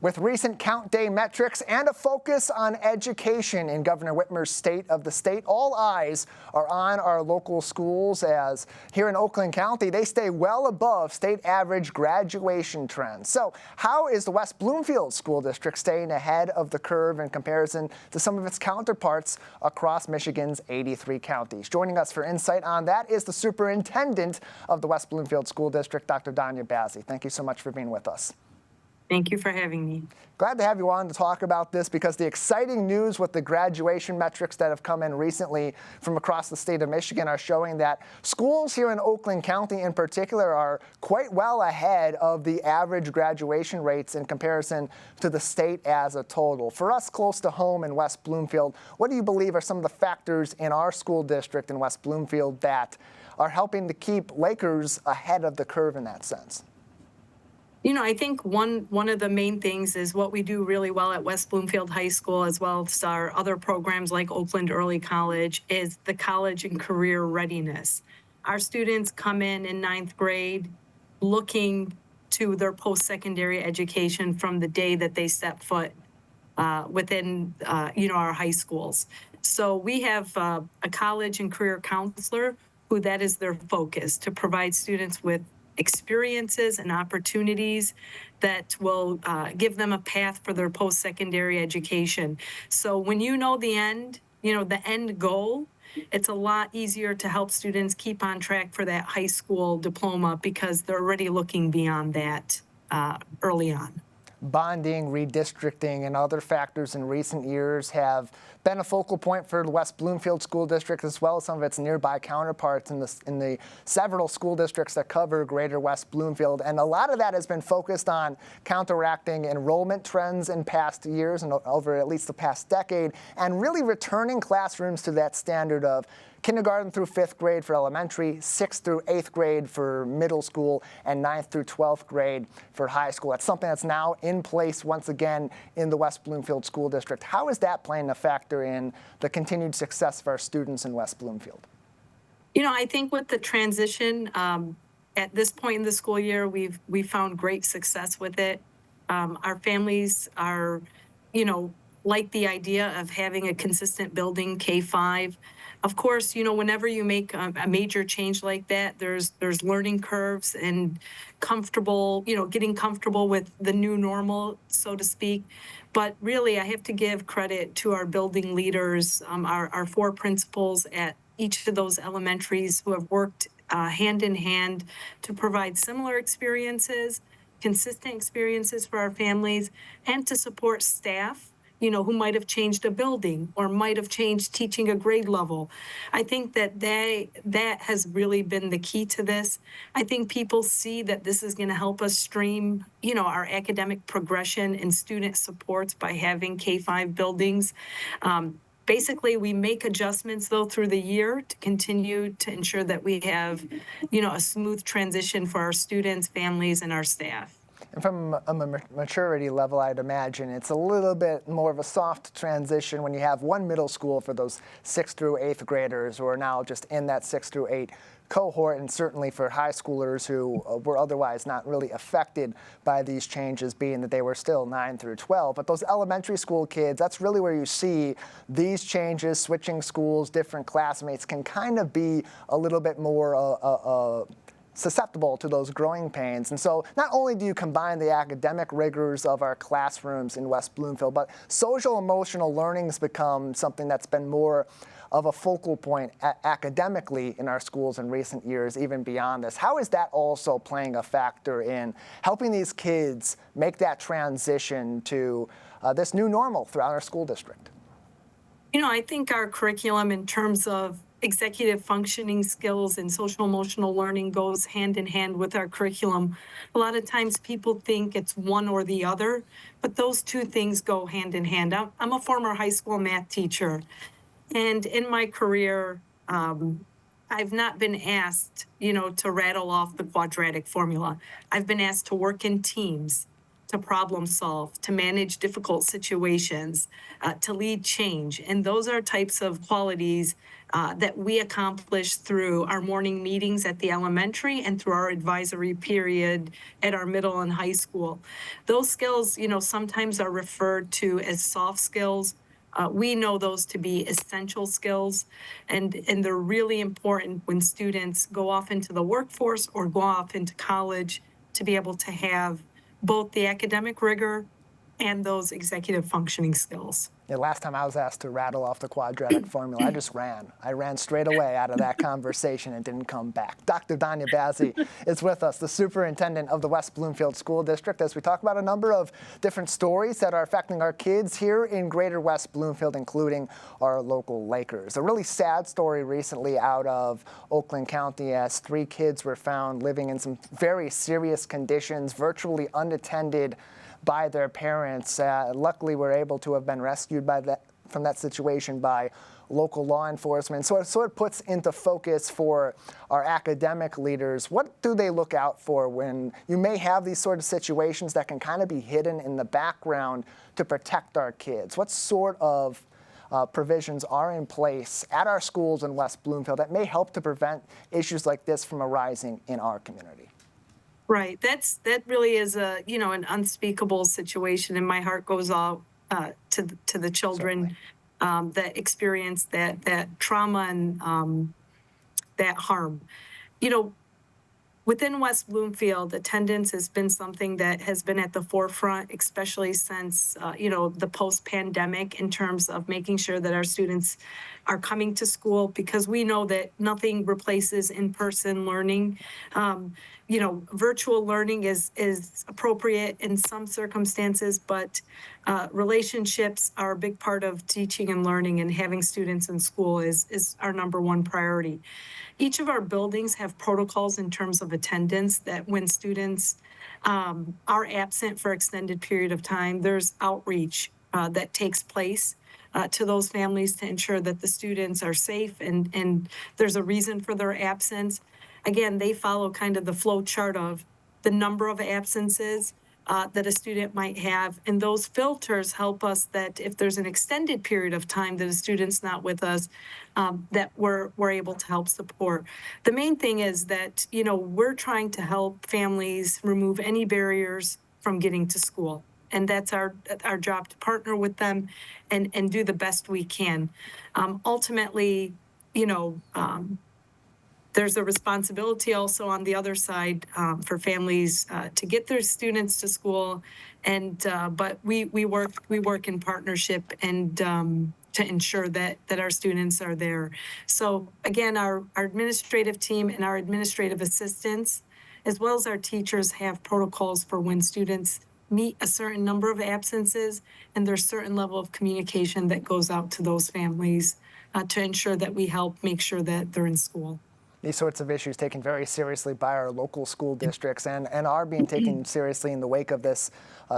With recent count day metrics and a focus on education in Governor Whitmer's State of the State, all eyes are on our local schools as here in Oakland County, they stay well above state average graduation trends. So how is the West Bloomfield School District staying ahead of the curve in comparison to some of its counterparts across Michigan's 83 counties? Joining us for insight on that is the Superintendent of the West Bloomfield School District, Dr. Dania Bazzi. Thank you so much for being with us. Thank you for having me. Glad to have you on to talk about this because the exciting news with the graduation metrics that have come in recently from across the state of Michigan are showing that schools here in Oakland County in particular are quite well ahead of the average graduation rates in comparison to the state as a total. For us close to home in West Bloomfield, what do you believe are some of the factors in our school district in West Bloomfield that are helping to keep Lakers ahead of the curve in that sense? You know, I think one of the main things is what we do really well at West Bloomfield High School, as well as our other programs like Oakland Early College, is the college and career readiness. Our students come in ninth grade looking to their post-secondary education from the day that they step foot within, our high schools. So we have a college and career counselor who that is their focus, to provide students with experiences and opportunities that will give them a path for their post-secondary education. So when you know the end goal, it's a lot easier to help students keep on track for that high school diploma because they're already looking beyond that early on. Bonding, redistricting, and other factors in recent years have been a focal point for the West Bloomfield School District, as well as some of its nearby counterparts in the several school districts that cover greater West Bloomfield. And a lot of that has been focused on counteracting enrollment trends in past years and over at least the past decade, and really returning classrooms to that standard of kindergarten through 5th grade for elementary, 6th through 8th grade for middle school, and 9th through 12th grade for high school. That's something that's now in place once again in the West Bloomfield School District. How is that playing a factor in the continued success of our students in West Bloomfield? You know, I think with the transition, at this point in the school year, we've found great success with it. Our families are, like the idea of having a consistent building K-5. Of course, whenever you make a major change like that, there's learning curves and getting comfortable with the new normal, so to speak. But really, I have to give credit to our building leaders, our 4 principals at each of those elementaries who have worked hand in hand to provide similar experiences, consistent experiences for our families, and to support staff who might have changed a building or might have changed teaching a grade level. I think that has really been the key to this. I think people see that this is going to help us stream, our academic progression and student supports by having K-5 buildings. Basically, we make adjustments, though, through the year to continue to ensure that we have, a smooth transition for our students, families, and our staff. And from a maturity level, I'd imagine it's a little bit more of a soft transition when you have one middle school for those 6th through 8th graders who are now just in that 6th through 8 cohort, and certainly for high schoolers who were otherwise not really affected by these changes, being that they were still 9 through 12. But those elementary school kids, that's really where you see these changes, switching schools, different classmates can kind of be a little bit more susceptible to those growing pains. And so not only do you combine the academic rigors of our classrooms in West Bloomfield, but social emotional learning's become something that's been more of a focal point academically in our schools in recent years, even beyond this. How is that also playing a factor in helping these kids make that transition to this new normal throughout our school district? I think our curriculum in terms of executive functioning skills and social emotional learning goes hand in hand with our curriculum. A lot of times people think it's one or the other, but those two things go hand in hand. I'm a former high school math teacher, and in my career, I've not been asked, to rattle off the quadratic formula. I've been asked to work in teams, to problem solve, to manage difficult situations, to lead change. And those are types of qualities that we accomplish through our morning meetings at the elementary and through our advisory period at our middle and high school. Those skills, sometimes are referred to as soft skills. We know those to be essential skills, and they're really important when students go off into the workforce or go off into college to be able to have both the academic rigor and those executive functioning skills. Yeah, last time I was asked to rattle off the quadratic formula, I just ran. I ran straight away out of that conversation and didn't come back. Dr. Dania Bazzi is with us, the superintendent of the West Bloomfield School District, as we talk about a number of different stories that are affecting our kids here in Greater West Bloomfield, including our local Lakers. A really sad story recently out of Oakland County as 3 kids were found living in some very serious conditions, virtually unattended by their parents. Luckily, we're able to have been rescued from that situation by local law enforcement. So it puts into focus for our academic leaders, what do they look out for when you may have these sort of situations that can kind of be hidden in the background to protect our kids? What sort of provisions are in place at our schools in West Bloomfield that may help to prevent issues like this from arising in our community? Right. That really is an unspeakable situation, and my heart goes out to the children that experience that trauma and that harm. Within West Bloomfield, attendance has been something that has been at the forefront, especially since, the post-pandemic, in terms of making sure that our students are coming to school, because we know that nothing replaces in-person learning. Virtual learning is appropriate in some circumstances, but relationships are a big part of teaching and learning, and having students in school is our number one priority. Each of our buildings have protocols in terms of attendance, that when students are absent for extended period of time, there's outreach that takes place to those families to ensure that the students are safe and there's a reason for their absence. Again, they follow kind of the flow chart of the number of absences that a student might have. And those filters help us that if there's an extended period of time that a student's not with us, that we're able to help support. The main thing is that, we're trying to help families remove any barriers from getting to school. And that's our job, to partner with them and do the best we can. Ultimately, there's a responsibility also on the other side for families to get their students to school, but we work in partnership and to ensure that our students are there. So again, our administrative team and our administrative assistants, as well as our teachers, have protocols for when students meet a certain number of absences, and there's a certain level of communication that goes out to those families to ensure that we help make sure that they're in school. These sorts of issues taken very seriously by our local school districts and are being taken seriously in the wake of this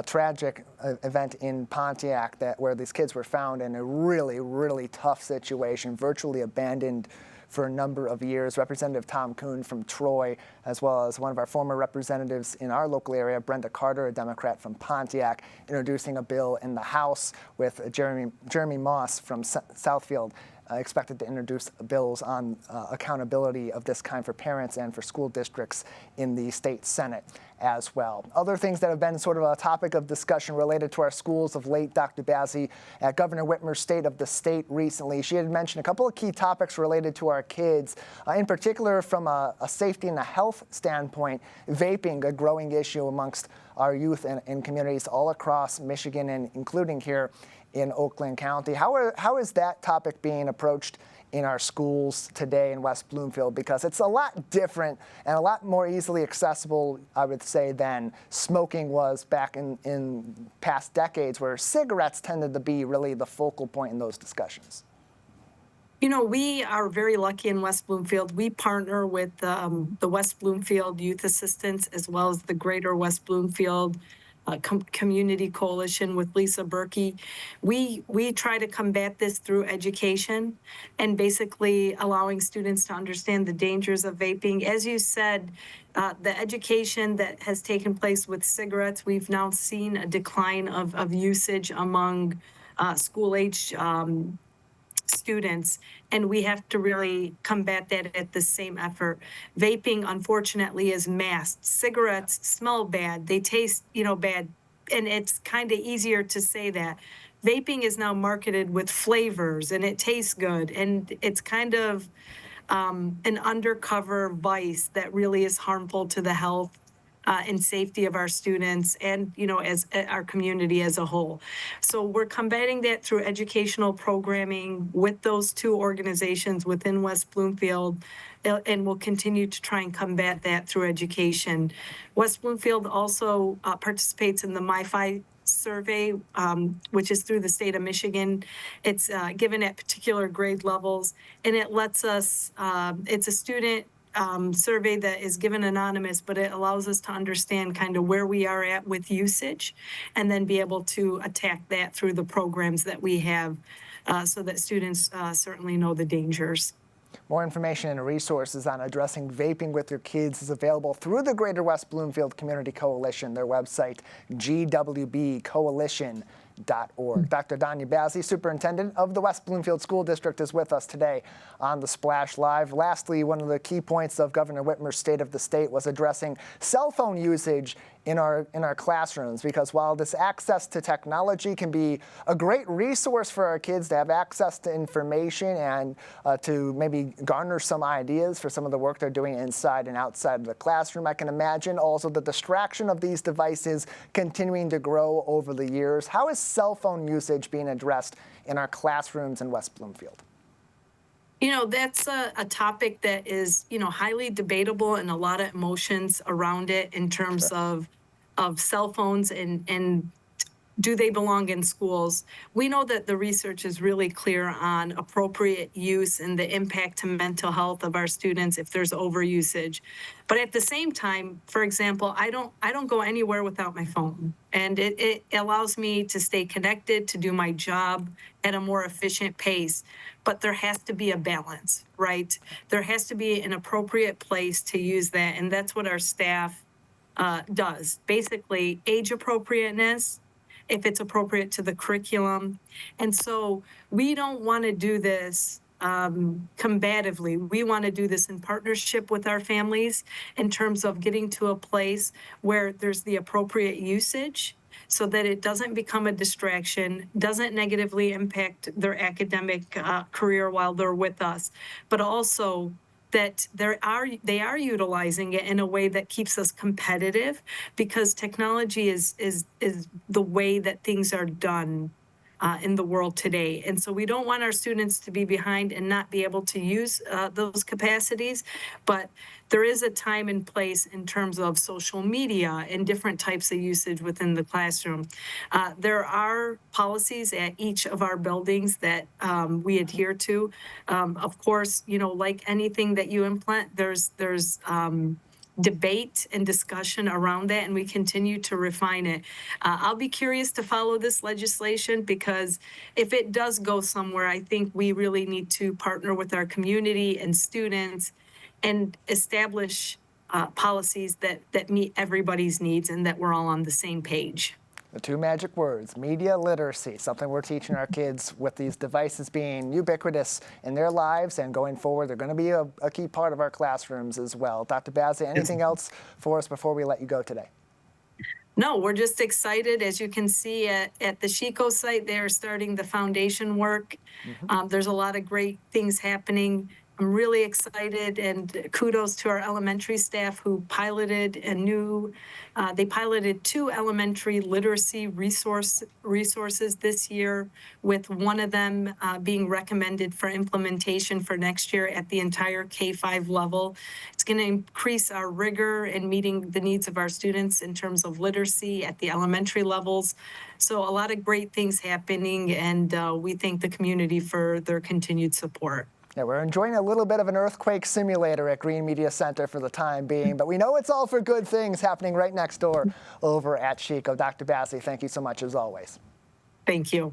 tragic event in Pontiac where these kids were found in a really, really tough situation, virtually abandoned for a number of years. Representative Tom Kuhn from Troy, as well as one of our former representatives in our local area, Brenda Carter, a Democrat from Pontiac, introducing a bill in the House with Jeremy Moss from Southfield, expected to introduce bills on accountability of this kind for parents and for school districts in the state Senate as well. Other things that have been sort of a topic of discussion related to our schools of late, Dr. Bazzi, at Governor Whitmer's State of the State recently, she had mentioned a couple of key topics related to our kids, in particular from a safety and a health standpoint, vaping, a growing issue amongst our youth and communities all across Michigan and including here in Oakland County. How is that topic being approached in our schools today in West Bloomfield? Because it's a lot different and a lot more easily accessible, I would say, than smoking was back in past decades, where cigarettes tended to be really the focal point in those discussions. We are very lucky in West Bloomfield. We partner with the West Bloomfield Youth Assistance, as well as the Greater West Bloomfield Community Coalition with Lisa Berkey. We try to combat this through education and basically allowing students to understand the dangers of vaping. As you said, the education that has taken place with cigarettes, we've now seen a decline of usage among school-age students, and we have to really combat that at the same effort. Vaping, unfortunately, is masked. Cigarettes smell bad, they taste, bad, and it's kind of easier to say that. Vaping is now marketed with flavors, and it tastes good, and it's kind of an undercover vice that really is harmful to the health and safety of our students and, as our community as a whole. So we're combating that through educational programming with those two organizations within West Bloomfield, and we'll continue to try and combat that through education. West Bloomfield also participates in the MiFi survey, which is through the state of Michigan. It's given at particular grade levels, and it lets us, it's a student survey that is given anonymous, but it allows us to understand kind of where we are at with usage and then be able to attack that through the programs that we have so that students certainly know the dangers. More information and resources on addressing vaping with your kids is available through the Greater West Bloomfield Community Coalition, their website, gwbcoalition.org. Dr. Dania Bazzi, Superintendent of the West Bloomfield School District, is with us today on the Splash Live. Lastly, one of the key points of Governor Whitmer's State of the State was addressing cell phone usage in our classrooms, because while this access to technology can be a great resource for our kids to have access to information and to maybe garner some ideas for some of the work they're doing inside and outside of the classroom, I can imagine also the distraction of these devices continuing to grow over the years. How is cell phone usage being addressed in our classrooms in West Bloomfield? That's a topic that is, highly debatable and a lot of emotions around it in terms Sure. of cell phones and do they belong in schools? We know that the research is really clear on appropriate use and the impact to mental health of our students if there's overusage. But at the same time, for example, I don't go anywhere without my phone. And it allows me to stay connected, to do my job at a more efficient pace. But there has to be a balance, right? There has to be an appropriate place to use that. And that's what our staff does. Basically, age appropriateness, if it's appropriate to the curriculum. And so we don't want to do this combatively. We want to do this in partnership with our families in terms of getting to a place where there's the appropriate usage so that it doesn't become a distraction, doesn't negatively impact their academic career while they're with us, but also that they are utilizing it in a way that keeps us competitive, because technology is the way that things are done in the world today. And so we don't want our students to be behind and not be able to use those capacities, but there is a time and place in terms of social media and different types of usage within the classroom. There are policies at each of our buildings that we adhere to. Of course, like anything that you implement, there's debate and discussion around that, and we continue to refine it. I'll be curious to follow this legislation, because if it does go somewhere, I think we really need to partner with our community and students and establish policies that meet everybody's needs and that we're all on the same page. The two magic words, media literacy, something we're teaching our kids with these devices being ubiquitous in their lives, and going forward, they're going to be a key part of our classrooms as well. Dr. Bazzi, anything else for us before we let you go today? No, we're just excited. As you can see at the Chico site, they're starting the foundation work. There's a lot of great things happening. I'm really excited, and kudos to our elementary staff who piloted they piloted 2 elementary literacy resources this year, with one of them being recommended for implementation for next year at the entire K-5 level. It's going to increase our rigor in meeting the needs of our students in terms of literacy at the elementary levels. So a lot of great things happening, and we thank the community for their continued support. Yeah, we're enjoying a little bit of an earthquake simulator at Green Media Center for the time being, but we know it's all for good things happening right next door over at Chico. Dr. Bazzi, thank you so much as always. Thank you.